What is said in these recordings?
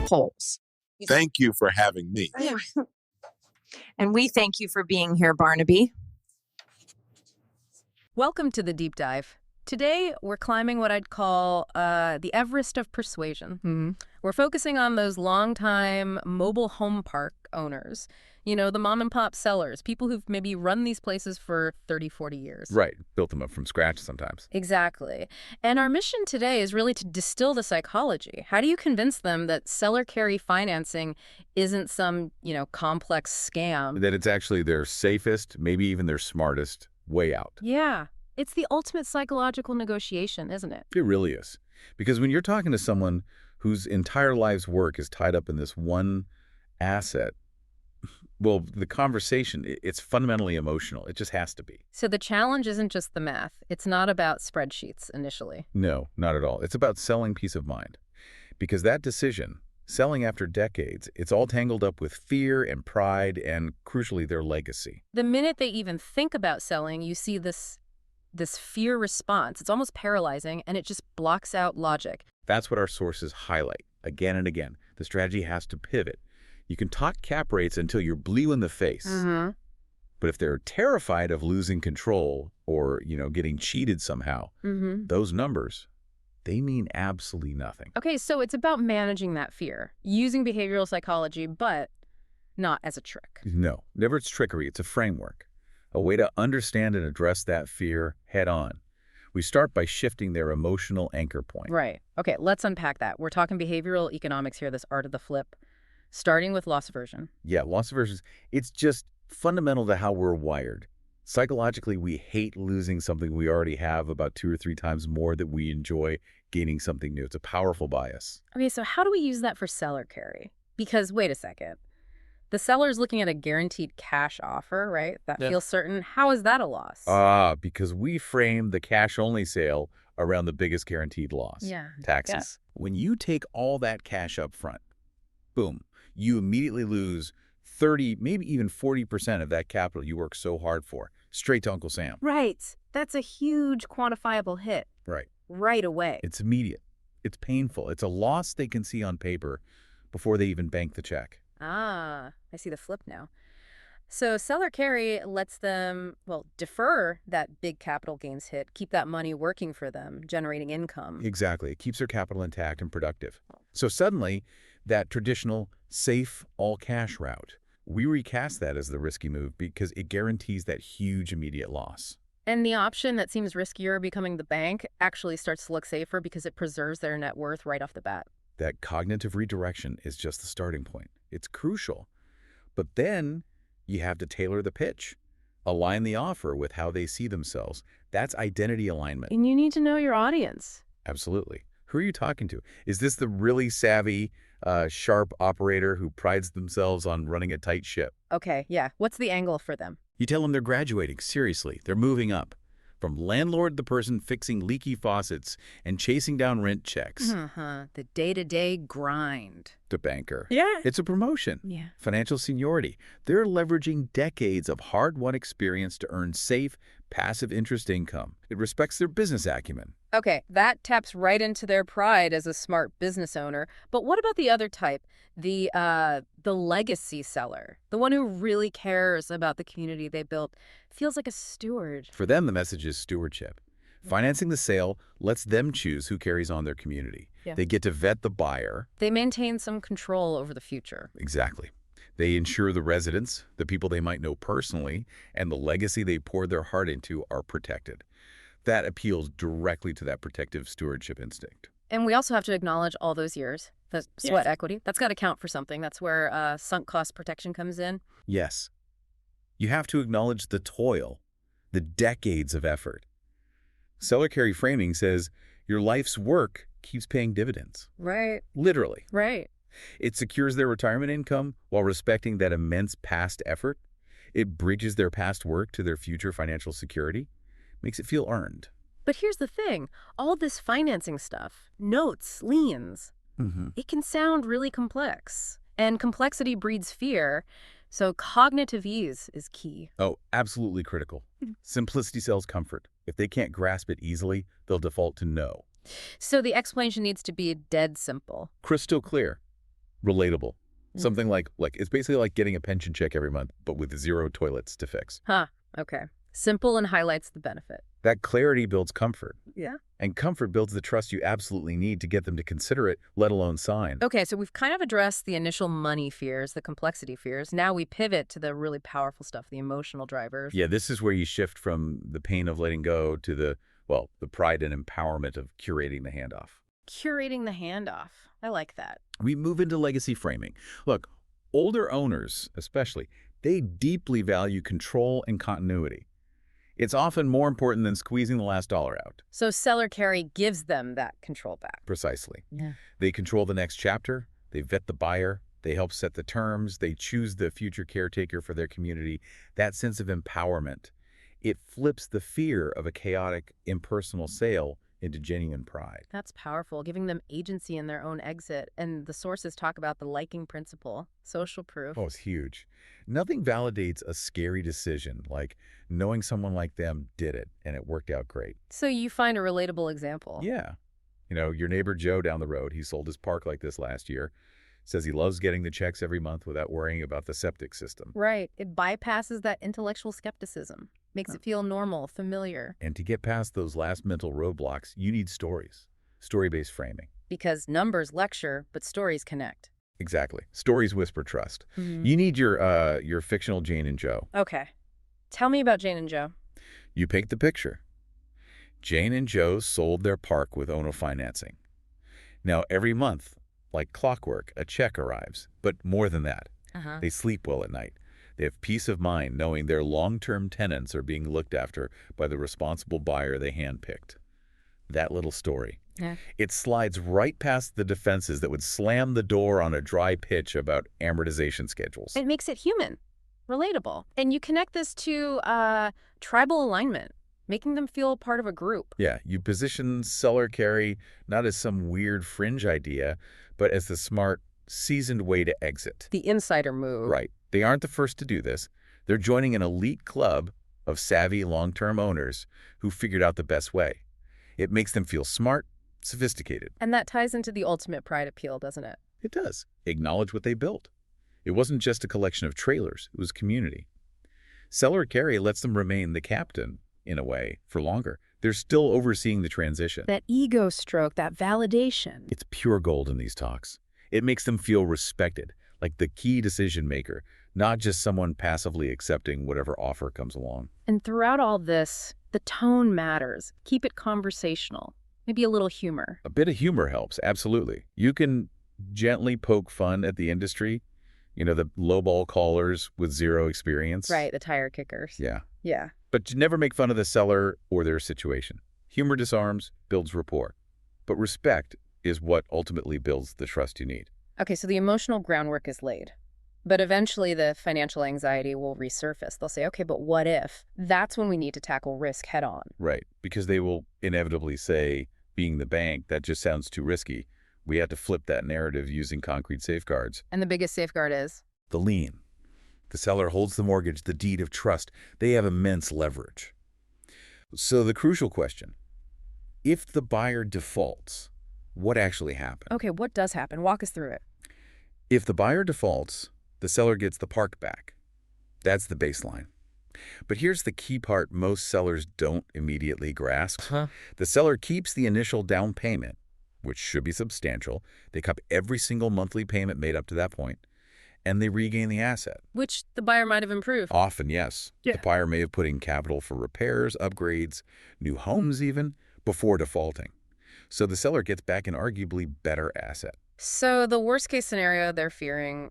Polls. Thank you for having me. Yeah. And we thank you for being here, Barnaby. Welcome to the Deep Dive. Today, we're climbing what I'd call the Everest of persuasion. Mm-hmm. We're focusing on those longtime mobile home park owners, you know, the mom and pop sellers, people who've maybe run these places for 30, 40 years. Right. Built them up from scratch sometimes. Exactly. And our mission today is really to distill the psychology. How do you convince them that seller carry financing isn't some, complex scam? That it's actually their safest, maybe even their smartest way out. Yeah. It's the ultimate psychological negotiation, isn't it? It really is. Because when you're talking to someone whose entire life's work is tied up in this one asset, well, the conversation, it's fundamentally emotional. It just has to be. So the challenge isn't just the math. It's not about spreadsheets initially. No, not at all. It's about selling peace of mind. Because that decision, selling after decades, it's all tangled up with fear and pride and, crucially, their legacy. The minute they even think about selling, you see this fear response. It's almost paralyzing, and it just blocks out logic. That's what our sources highlight again and again. The strategy has to pivot. You can talk cap rates until you're blue in the face. Mm-hmm. But if they're terrified of losing control or, getting cheated somehow, those numbers, they mean absolutely nothing. Okay, so it's about managing that fear, using behavioral psychology, but not as a trick. No, never it's trickery. It's a framework, a way to understand and address that fear head on. We start by shifting their emotional anchor point. Right. Okay, let's unpack that. We're talking behavioral economics here, this art of the flip, starting with loss aversion. Yeah, loss aversion, it's just fundamental to how we're wired. Psychologically, we hate losing something we already have about 2 or 3 times more that we enjoy gaining something new. It's a powerful bias. Okay, so how do we use that for seller carry? Because, wait a second, the seller's looking at a guaranteed cash offer, right? That feels certain. How is that a loss? Because we frame the cash-only sale around the biggest guaranteed loss. Yeah. Taxes. Yeah. When you take all that cash up front, boom, you immediately lose 30, maybe even 40% of that capital you worked so hard for, straight to Uncle Sam. Right. That's a huge quantifiable hit. Right. Right away. It's immediate. It's painful. It's a loss they can see on paper before they even bank the check. Ah, I see the flip now. So seller carry lets them, defer that big capital gains hit, keep that money working for them, generating income. Exactly. It keeps their capital intact and productive. So suddenly, that traditional, safe, all-cash route, we recast that as the risky move because it guarantees that huge immediate loss. And the option that seems riskier, becoming the bank, actually starts to look safer because it preserves their net worth right off the bat. That cognitive redirection is just the starting point. It's crucial. But then you have to tailor the pitch, align the offer with how they see themselves. That's identity alignment. And you need to know your audience. Absolutely. Who are you talking to? Is this the really savvy, sharp operator who prides themselves on running a tight ship? Okay, yeah. What's the angle for them? You tell them they're graduating. Seriously, they're moving up. From landlord, the person fixing leaky faucets and chasing down rent checks. The day-to-day grind. To banker. Yeah. It's a promotion. Yeah. Financial seniority. They're leveraging decades of hard-won experience to earn safe, passive interest income. It respects their business acumen. Okay, that taps right into their pride as a smart business owner. But what about the other type, the legacy seller, the one who really cares about the community they built, feels like a steward? For them, the message is stewardship. Financing the sale lets them choose who carries on their community. Yeah. They get to vet the buyer. They maintain some control over the future. Exactly. They ensure the residents, the people they might know personally, and the legacy they poured their heart into are protected. That appeals directly to that protective stewardship instinct. And we also have to acknowledge all those years, the sweat equity. That's got to count for something. That's where sunk cost protection comes in. Yes. You have to acknowledge the toil, the decades of effort. Seller carry framing says your life's work keeps paying dividends. Right. Literally. Right. It secures their retirement income while respecting that immense past effort. It bridges their past work to their future financial security. Makes it feel earned. But here's the thing. All this financing stuff, notes, liens, it can sound really complex. And complexity breeds fear. So cognitive ease is key. Oh, absolutely critical. Simplicity sells comfort. If they can't grasp it easily, they'll default to no. So the explanation needs to be dead simple. Crystal clear. Relatable. Something like it's basically like getting a pension check every month, but with 0 toilets to fix. Huh, okay. Simple and highlights the benefit. That clarity builds comfort. Yeah. And comfort builds the trust you absolutely need to get them to consider it, let alone sign. Okay, so we've kind of addressed the initial money fears, the complexity fears. Now we pivot to the really powerful stuff, the emotional drivers. Yeah, this is where you shift from the pain of letting go to the pride and empowerment of curating the handoff. Curating the handoff. I like that. We move into legacy framing. Look, older owners, especially, they deeply value control and continuity. It's often more important than squeezing the last dollar out. So seller carry gives them that control back. Precisely. Yeah. They control the next chapter. They vet the buyer. They help set the terms. They choose the future caretaker for their community. That sense of empowerment, it flips the fear of a chaotic, impersonal sale into genuine pride. That's powerful, giving them agency in their own exit. And the sources talk about the liking principle, social proof. Oh, it's huge. Nothing validates a scary decision like knowing someone like them did it and it worked out great. So you find a relatable example. Yeah. You know, your neighbor Joe down the road, he sold his park like this last year. Says he loves getting the checks every month without worrying about the septic system. Right. It bypasses that intellectual skepticism, makes it feel normal, familiar. And to get past those last mental roadblocks, you need stories, story-based framing. Because numbers lecture, but stories connect. Exactly. Stories whisper trust. You need your fictional Jane and Joe. Okay. Tell me about Jane and Joe. You paint the picture. Jane and Joe sold their park with Ono financing. Now, every month, like clockwork, a check arrives. But more than that, they sleep well at night. They have peace of mind knowing their long-term tenants are being looked after by the responsible buyer they handpicked. That little story. Yeah. It slides right past the defenses that would slam the door on a dry pitch about amortization schedules. It makes it human, relatable. And you connect this to tribal alignment, making them feel part of a group. Yeah, you position seller carry not as some weird fringe idea, but as the smart, seasoned way to exit. The insider move. Right. They aren't the first to do this. They're joining an elite club of savvy long-term owners who figured out the best way. It makes them feel smart, sophisticated. And that ties into the ultimate pride appeal, doesn't it? It does. Acknowledge what they built. It wasn't just a collection of trailers. It was community. Seller carry lets them remain the captain, in a way, for longer. They're still overseeing the transition. That ego stroke, that validation. It's pure gold in these talks. It makes them feel respected, like the key decision maker, not just someone passively accepting whatever offer comes along. And throughout all this, the tone matters. Keep it conversational. Maybe a little humor. A bit of humor helps, absolutely. You can gently poke fun at the industry, the lowball callers with zero experience. Right, the tire kickers. Yeah. Yeah. But you never make fun of the seller or their situation. Humor disarms, builds rapport. But respect is what ultimately builds the trust you need. Okay, so the emotional groundwork is laid. But eventually the financial anxiety will resurface. They'll say, okay, but what if? That's when we need to tackle risk head on. Right, because they will inevitably say, being the bank, that just sounds too risky. We had to flip that narrative using concrete safeguards. And the biggest safeguard is? The lien. The seller holds the mortgage, the deed of trust. They have immense leverage. So the crucial question, if the buyer defaults, what actually happens? Okay, what does happen? Walk us through it. If the buyer defaults, the seller gets the park back. That's the baseline. But here's the key part most sellers don't immediately grasp. The seller keeps the initial down payment, which should be substantial. They cup every single monthly payment made up to that point, and they regain the asset. Which the buyer might have improved. Often, yes. Yeah. The buyer may have put in capital for repairs, upgrades, new homes even, before defaulting. So the seller gets back an arguably better asset. So the worst case scenario they're fearing,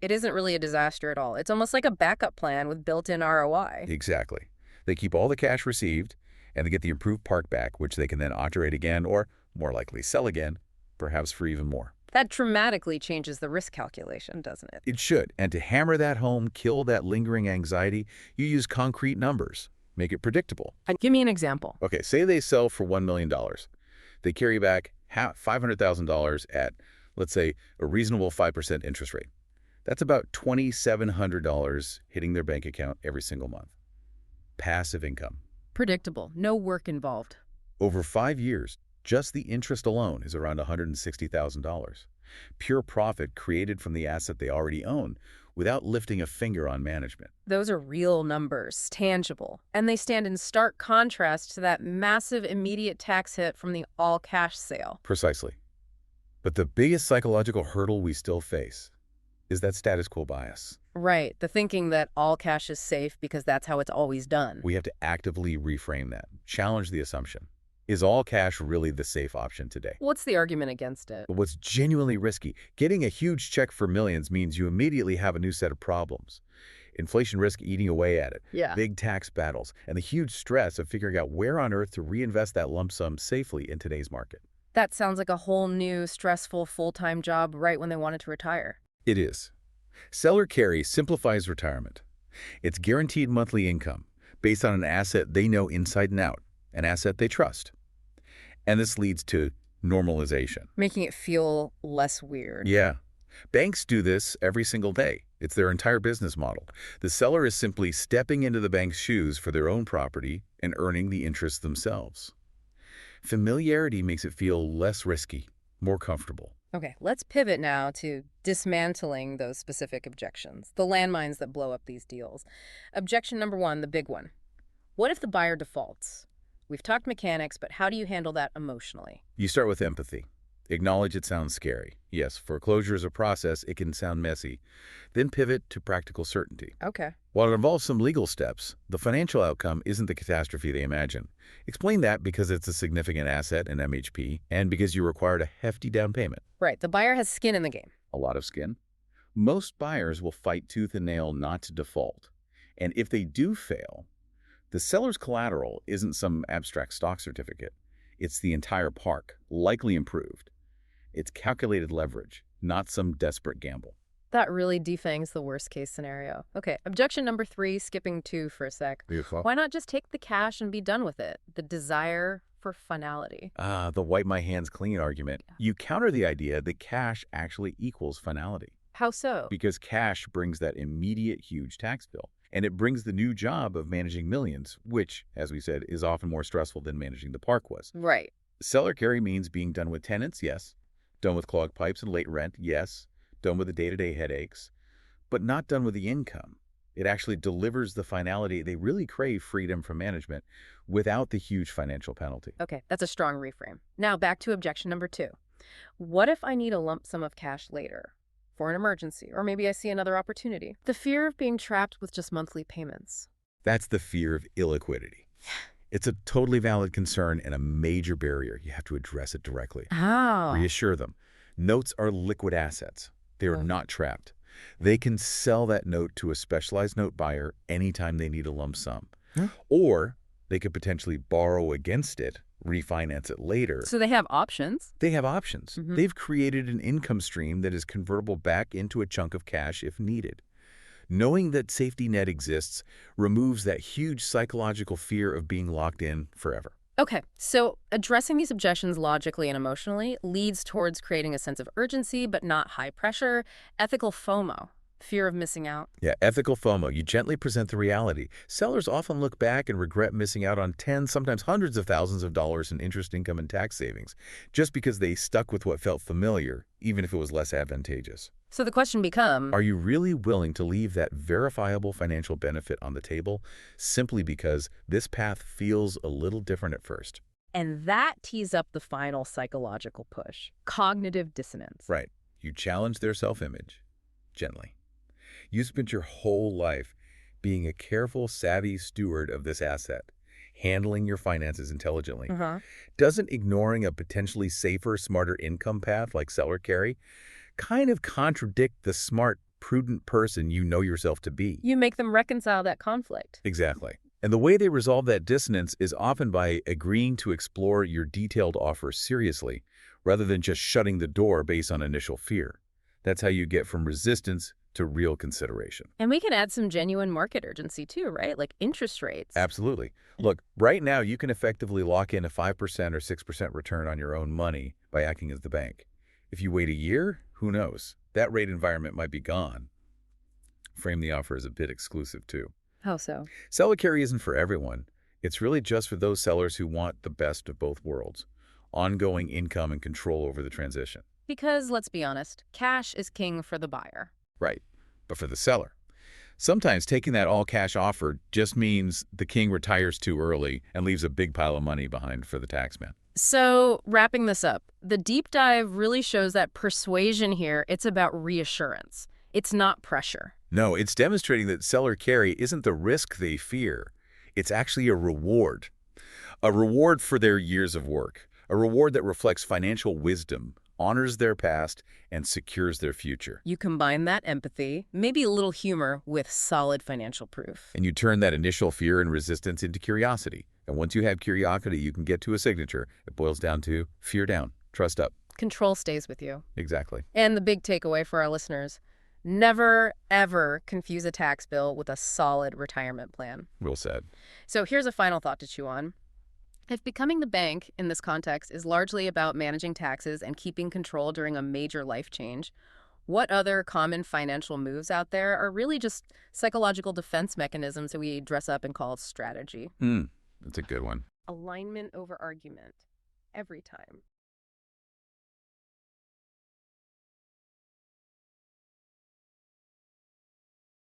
it isn't really a disaster at all. It's almost like a backup plan with built-in ROI. Exactly. They keep all the cash received, and they get the improved park back, which they can then operate again, or more likely sell again, perhaps for even more. That dramatically changes the risk calculation, doesn't it? It should. And to hammer that home, kill that lingering anxiety, you use concrete numbers. Make it predictable. And give me an example. Okay, say they sell for $1 million. They carry back $500,000 at, let's say, a reasonable 5% interest rate. That's about $2,700 hitting their bank account every single month. Passive income. Predictable. No work involved. Over 5 years, just the interest alone is around $160,000. Pure profit created from the asset they already own without lifting a finger on management. Those are real numbers, tangible, and they stand in stark contrast to that massive immediate tax hit from the all-cash sale. Precisely. But the biggest psychological hurdle we still face is that status quo bias. Right, the thinking that all cash is safe because that's how it's always done. We have to actively reframe that, challenge the assumption. Is all cash really the safe option today? What's the argument against it? But what's genuinely risky? Getting a huge check for millions means you immediately have a new set of problems. Inflation risk eating away at it, Yeah. big tax battles, and the huge stress of figuring out where on earth to reinvest that lump sum safely in today's market. That sounds like a whole new, stressful, full-time job right when they wanted to retire. It is. Seller carry simplifies retirement. It's guaranteed monthly income based on an asset they know inside and out, an asset they trust. And this leads to normalization. Making it feel less weird. Yeah. Banks do this every single day. It's their entire business model. The seller is simply stepping into the bank's shoes for their own property and earning the interest themselves. Familiarity makes it feel less risky, more comfortable. Okay, let's pivot now to dismantling those specific objections, the landmines that blow up these deals. Objection number one, the big one. What if the buyer defaults? We've talked mechanics, but how do you handle that emotionally? You start with empathy. Acknowledge it sounds scary. Yes, foreclosure is a process. It can sound messy. Then pivot to practical certainty. Okay. While it involves some legal steps, the financial outcome isn't the catastrophe they imagine. Explain that because it's a significant asset in MHP and because you required a hefty down payment. Right, the buyer has skin in the game. A lot of skin. Most buyers will fight tooth and nail not to default. And if they do fail, the seller's collateral isn't some abstract stock certificate. It's the entire park, likely improved. It's calculated leverage, not some desperate gamble. That really defangs the worst case scenario. Okay, objection number three, skipping two for a sec. Why not just take the cash and be done with it? The desire for finality. The wipe my hands clean argument. You counter the idea that cash actually equals finality. How so? Because cash brings that immediate huge tax bill. And it brings the new job of managing millions, which, as we said, is often more stressful than managing the park was. Right. Seller carry means being done with tenants, yes. Done with clogged pipes and late rent, yes. Done with the day-to-day headaches. But not done with the income. It actually delivers the finality. They really crave freedom from management without the huge financial penalty. Okay, that's a strong reframe. Now back to objection number two. What if I need a lump sum of cash later? For an emergency, or maybe I see another opportunity. The fear of being trapped with just monthly payments. That's the fear of illiquidity. It's a totally valid concern and a major barrier. You have to address it directly. Oh. Reassure them. Notes are liquid assets. They are not trapped. They can sell that note to a specialized note buyer anytime they need a lump sum. Or they could potentially borrow against it, refinance it later. So they have options? They have options. They've created an income stream that is convertible back into a chunk of cash if needed. Knowing that safety net exists removes that huge psychological fear of being locked in forever. Okay, so addressing these objections logically and emotionally leads towards creating a sense of urgency, but not high pressure, ethical FOMO, fear of missing out. Yeah, ethical FOMO. You gently present the reality. Sellers often look back and regret missing out on tens, sometimes hundreds of thousands of dollars in interest income and tax savings, just because they stuck with what felt familiar, even if it was less advantageous. So the question becomes, Are you really willing to leave that verifiable financial benefit on the table simply because this path feels a little different at first? and that tees up the final psychological push, cognitive dissonance. Right. You challenge their self-image gently. You spent your whole life being a careful, savvy steward of this asset, handling your finances intelligently. Doesn't ignoring a potentially safer, smarter income path like seller carry kind of contradict the smart, prudent person you know yourself to be? You make them reconcile that conflict. Exactly. And the way they resolve that dissonance is often by agreeing to explore your detailed offer seriously, rather than just shutting the door based on initial fear. That's how you get from resistance to real consideration. And we can add some genuine market urgency too, right? Like interest rates. Absolutely. Look, right now you can effectively lock in a 5% or 6% return on your own money by acting as the bank. If you wait a year, who knows? That rate environment might be gone. frame the offer as a bit exclusive too. How so? Seller carry isn't for everyone. It's really just for those sellers who want the best of both worlds. Ongoing income and control over the transition. Because, let's be honest, cash is king for the buyer. Right. But for the seller, sometimes taking that all-cash offer just means the king retires too early and leaves a big pile of money behind for the taxman. So, wrapping this up, the deep dive really shows that persuasion here, it's about reassurance. It's not pressure. No, it's demonstrating that seller carry isn't the risk they fear. It's actually a reward. A reward for their years of work. A reward that reflects financial wisdom, honors their past, and secures their future. You combine that empathy, maybe a little humor, with solid financial proof. And you turn that initial fear and resistance into curiosity. And once you have curiosity, you can get to a signature. It boils down to fear down, trust up. Control stays with you. Exactly. And the big takeaway for our listeners, never, ever confuse a tax bill with a solid retirement plan. Well said. So here's a final thought to chew on. If becoming the bank in this context is largely about managing taxes and keeping control during a major life change, what other common financial moves out there are really just psychological defense mechanisms that we dress up and call strategy? That's a good one. Alignment over argument. Every time.